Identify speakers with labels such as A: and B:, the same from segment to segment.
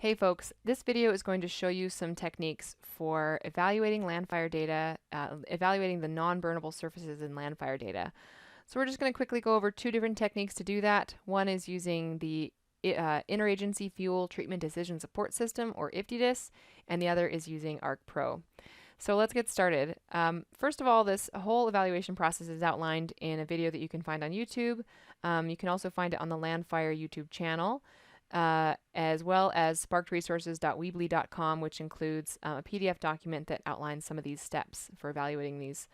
A: Hey folks, this video is going to show you some techniques for evaluating LANDFIRE data, evaluating the non-burnable surfaces in LANDFIRE data. So we're just going to quickly go over two different techniques to do that. One is using the Interagency Fuel Treatment Decision Support System, or IFTDSS, and the other is using ArcPro. So let's get started. First of all, this whole evaluation process is outlined in a video that you can find on YouTube. You can also find it on the LANDFIRE YouTube channel. As well as sparkedresources.weebly.com, which includes a PDF document that outlines some of these steps for evaluating these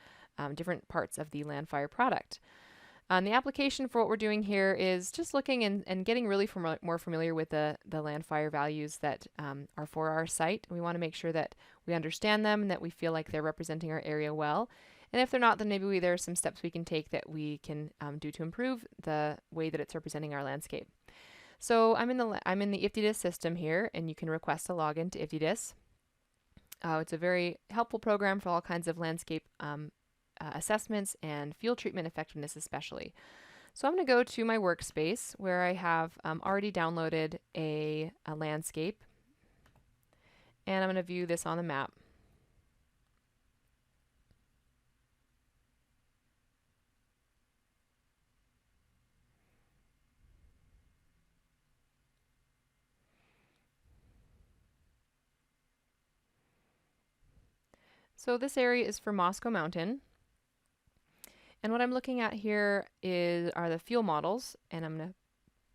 A: different parts of the LANDFIRE product. The application for what we're doing here is just looking and getting really more familiar with the LANDFIRE values that are for our site. We want to make sure that we understand them and that we feel like they're representing our area well. And if they're not, then maybe there are some steps we can take that we can do to improve the way that it's representing our landscape. So I'm in the IFTDSS system here, and you can request a login to IFTDSS. It's a very helpful program for all kinds of landscape assessments and field treatment effectiveness especially. So I'm going to go to my workspace where I have already downloaded a landscape, and I'm going to view this on the map. So this area is for Moscow Mountain. And what I'm looking at here are the fuel models, and I'm going to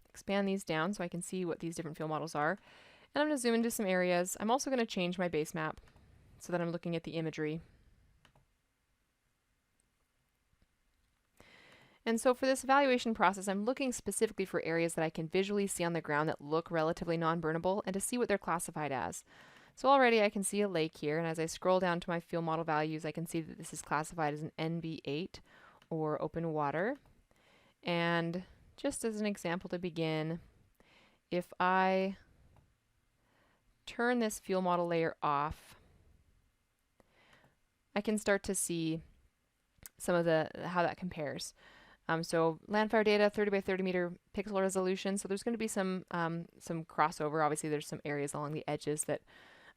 A: expand these down so I can see what these different fuel models are. And I'm going to zoom into some areas. I'm also going to change my base map so that I'm looking at the imagery. And so for this evaluation process, I'm looking specifically for areas that I can visually see on the ground that look relatively non-burnable and to see what they're classified as. So already I can see a lake here, and as I scroll down to my fuel model values, I can see that this is classified as an NB8, or open water. And just as an example to begin, if I turn this fuel model layer off, I can start to see some of how that compares. So LANDFIRE data, 30 by 30 meter pixel resolution. So there's going to be some crossover. Obviously, there's some areas along the edges that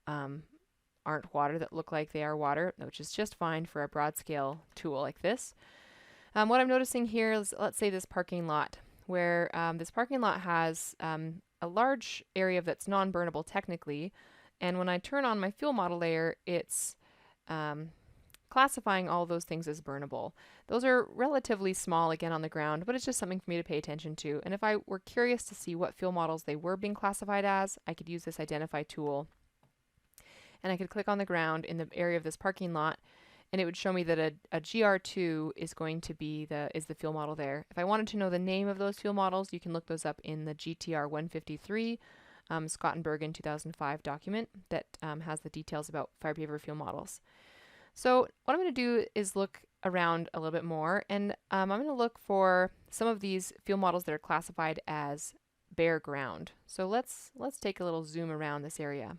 A: aren't water that look like they are water, which is just fine for a broad scale tool like this. What I'm noticing here is, let's say this parking lot, where this parking lot has a large area that's non-burnable technically, and when I turn on my fuel model layer, it's classifying all those things as burnable. Those are relatively small again on the ground, but it's just something for me to pay attention to. And if I were curious to see what fuel models they were being classified as, I could use this identify tool. And I could click on the ground in the area of this parking lot, and it would show me that a GR2 is going to be the fuel model there. If I wanted to know the name of those fuel models, you can look those up in the GTR 153 Scott and Bergen 2005 document that has the details about fire behavior fuel models. So what I'm going to do is look around a little bit more, and I'm going to look for some of these fuel models that are classified as bare ground. So let's take a little zoom around this area.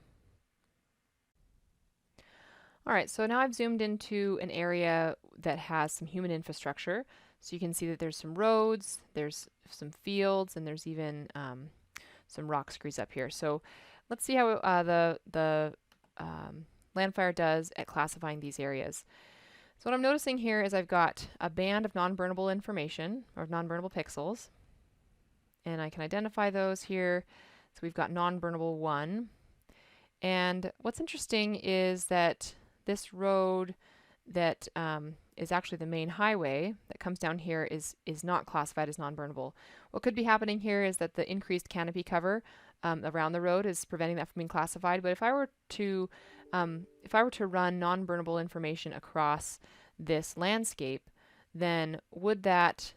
A: All right, so now I've zoomed into an area that has some human infrastructure. So you can see that there's some roads, there's some fields, and there's even some rock screes up here. So let's see how the LANDFIRE does at classifying these areas. So what I'm noticing here is I've got a band of non-burnable information, or non-burnable pixels, and I can identify those here. So we've got non-burnable 1. And what's interesting is that this road that is actually the main highway that comes down here is not classified as non-burnable. What could be happening here is that the increased canopy cover around the road is preventing that from being classified. But if I were to run non-burnable information across this landscape, then would that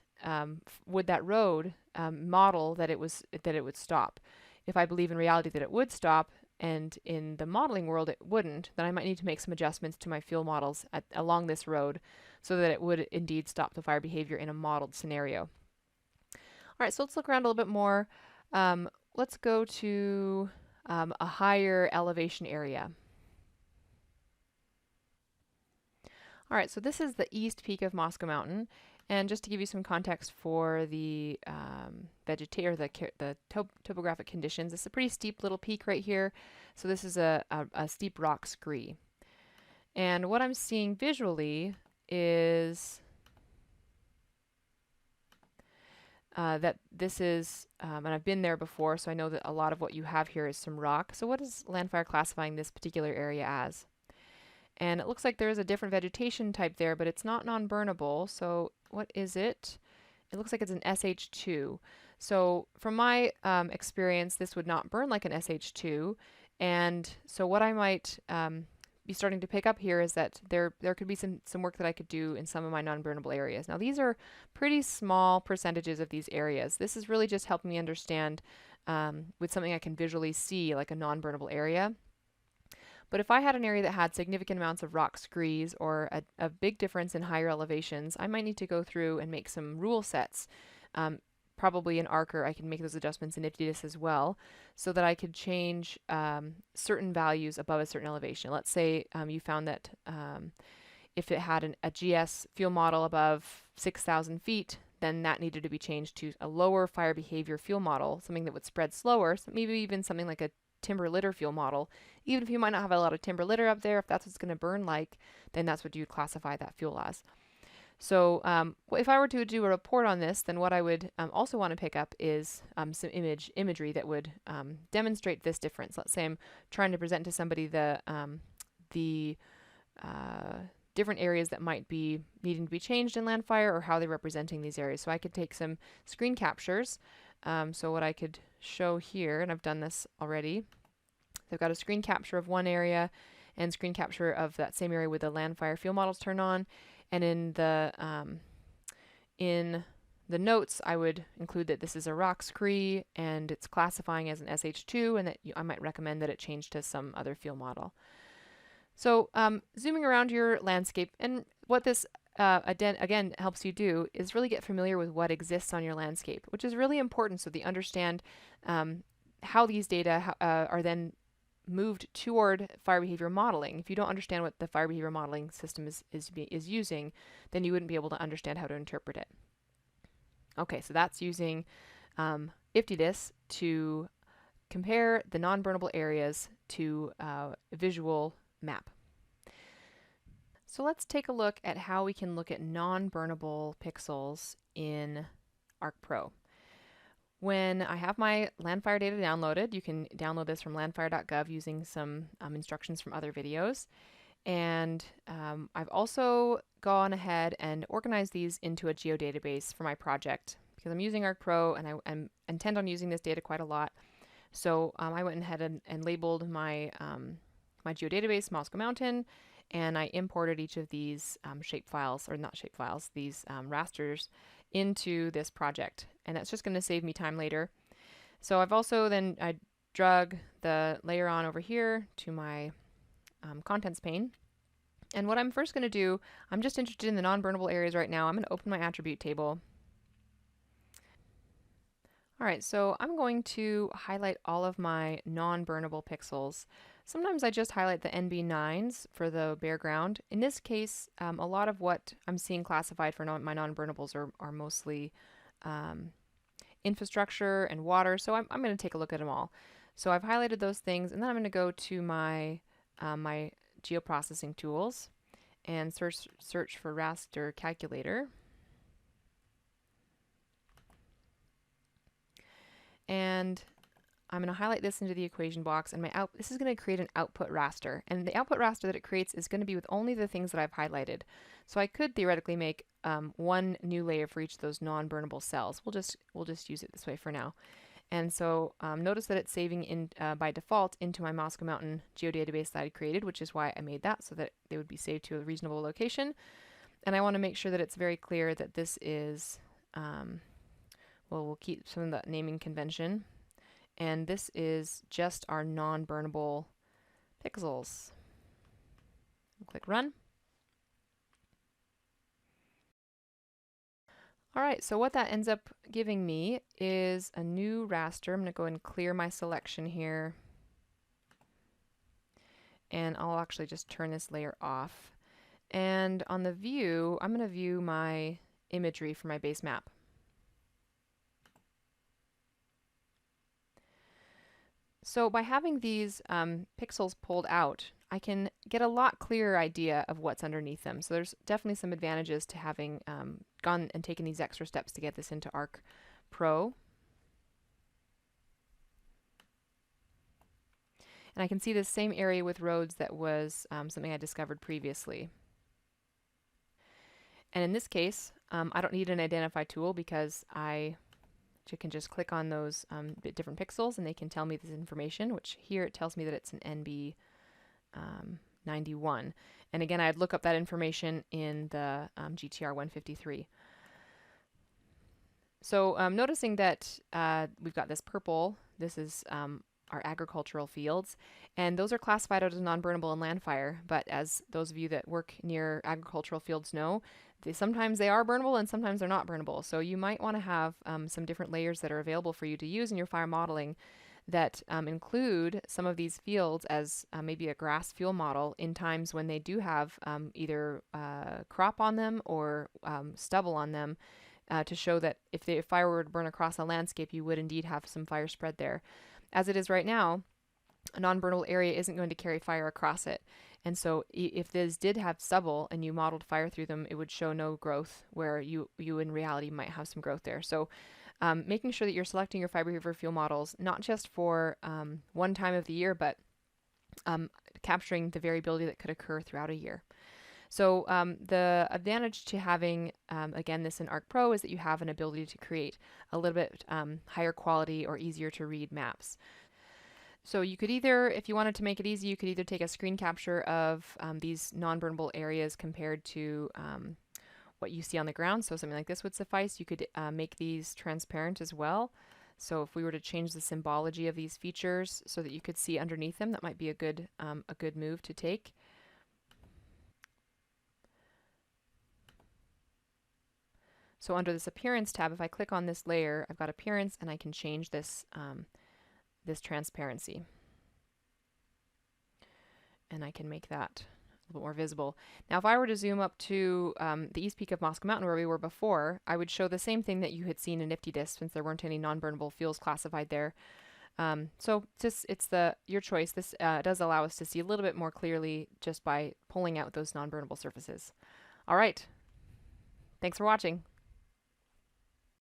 A: road model that it would stop? If I believe in reality that it would stop, and in the modeling world it wouldn't, then I might need to make some adjustments to my fuel models along this road so that it would indeed stop the fire behavior in a modeled scenario. All right, so let's look around a little bit more. Let's go to a higher elevation area. All right, so this is the east peak of Moscow Mountain, And just to give you some context for the topographic conditions, it's a pretty steep little peak right here. So this is a steep rock scree. And what I'm seeing visually is that this is, and I've been there before, so I know that a lot of what you have here is some rock. So what is LANDFIRE classifying this particular area as? And it looks like there is a different vegetation type there, but it's not non-burnable. So what is it? It looks like it's an SH2. So from my experience, this would not burn like an SH2. And so what I might be starting to pick up here is that there could be some work that I could do in some of my non-burnable areas. Now these are pretty small percentages of these areas. This is really just helping me understand with something I can visually see, like a non-burnable area. But if I had an area that had significant amounts of rock screes or a big difference in higher elevations, I might need to go through and make some rule sets. Probably in Arc, I can make those adjustments in IFTDSS as well, so that I could change certain values above a certain elevation. Let's say you found that if it had a GS fuel model above 6,000 feet, then that needed to be changed to a lower fire behavior fuel model, something that would spread slower, so maybe even something like a timber litter fuel model. Even if you might not have a lot of timber litter up there, if that's what's going to burn like, then that's what you'd classify that fuel as. So if I were to do a report on this, then what I would also want to pick up is some imagery that would demonstrate this difference. Let's say I'm trying to present to somebody the different areas that might be needing to be changed in LANDFIRE, or how they're representing these areas. So I could take some screen captures. So what I could show here, and I've done this already, so I've got a screen capture of one area and screen capture of that same area with the LANDFIRE fuel models turned on. And in the notes, I would include that this is a rock scree and it's classifying as an SH2, and that I might recommend that it change to some other fuel model. So zooming around your landscape, and what this again helps you do is really get familiar with what exists on your landscape, which is really important so that you understand how these data are then moved toward fire behavior modeling. If you don't understand what the fire behavior modeling system is using, then you wouldn't be able to understand how to interpret it. Okay, so that's using IFTDSS to compare the non-burnable areas to a visual map. So let's take a look at how we can look at non-burnable pixels in ArcPro. When I have my LANDFIRE data downloaded, you can download this from landfire.gov using some instructions from other videos. And I've also gone ahead and organized these into a geodatabase for my project because I'm using ArcPro and I intend on using this data quite a lot. So I went ahead and labeled my my geodatabase Moscow Mountain, and I imported each of these these rasters into this project, and that's just going to save me time later. So I've also then I drug the layer on over here to my contents pane, and what I'm first going to do, I'm just interested in the non-burnable areas right now. I'm going to open my attribute table. Alright, so I'm going to highlight all of my non-burnable pixels. Sometimes I just highlight the NB9s for the bare ground. In this case, a lot of what I'm seeing classified for my non-burnables are mostly infrastructure and water, so I'm going to take a look at them all. So I've highlighted those things, and then I'm going to go to my my geoprocessing tools and search for raster calculator. And I'm going to highlight this into the equation box, and this is going to create an output raster. And the output raster that it creates is going to be with only the things that I've highlighted. So I could theoretically make one new layer for each of those non-burnable cells. We'll just use it this way for now. And so notice that it's saving in by default into my Moscow Mountain geodatabase that I created, which is why I made that, so that they would be saved to a reasonable location. And I want to make sure that it's very clear that this is well, we'll keep some of the naming convention. And this is just our non-burnable pixels. We'll click Run. Alright, so what that ends up giving me is a new raster. I'm going to go and clear my selection here. And I'll actually just turn this layer off. And on the view, I'm going to view my imagery for my base map. So by having these pixels pulled out, I can get a lot clearer idea of what's underneath them. So there's definitely some advantages to having gone and taken these extra steps to get this into ArcPro. And I can see this same area with roads that was something I discovered previously. And in this case, I don't need an identify tool because I can just click on those different pixels and they can tell me this information, which here it tells me that it's an NB91. And again, I'd look up that information in the GTR 153. So noticing that we've got this purple, this is our agricultural fields, and those are classified as non-burnable in LANDFIRE, but as those of you that work near agricultural fields know, sometimes they are burnable and sometimes they're not burnable. So you might want to have some different layers that are available for you to use in your fire modeling that include some of these fields as maybe a grass fuel model in times when they do have either crop on them or stubble on them, to show that if the fire were to burn across a landscape, you would indeed have some fire spread there. As it is right now, a non-burnable area isn't going to carry fire across it. And so if these did have stubble and you modeled fire through them, it would show no growth, where you in reality might have some growth there. So making sure that you're selecting your fire behavior fuel models, not just for one time of the year, but capturing the variability that could occur throughout a year. So the advantage to having, again, this in ArcPro is that you have an ability to create a little bit higher quality or easier to read maps. So you could either, if you wanted to make it easy, you could either take a screen capture of these non-burnable areas compared to what you see on the ground. So something like this would suffice. You could make these transparent as well. So if we were to change the symbology of these features so that you could see underneath them, that might be a good move to take. So under this Appearance tab, if I click on this layer, I've got Appearance, and I can change this this transparency. And I can make that a little bit more visible. Now, if I were to zoom up to the east peak of Moscow Mountain, where we were before, I would show the same thing that you had seen in IFTDSS, since there weren't any non-burnable fuels classified there. So it's your choice. This does allow us to see a little bit more clearly just by pulling out those non-burnable surfaces. All right. Thanks for watching.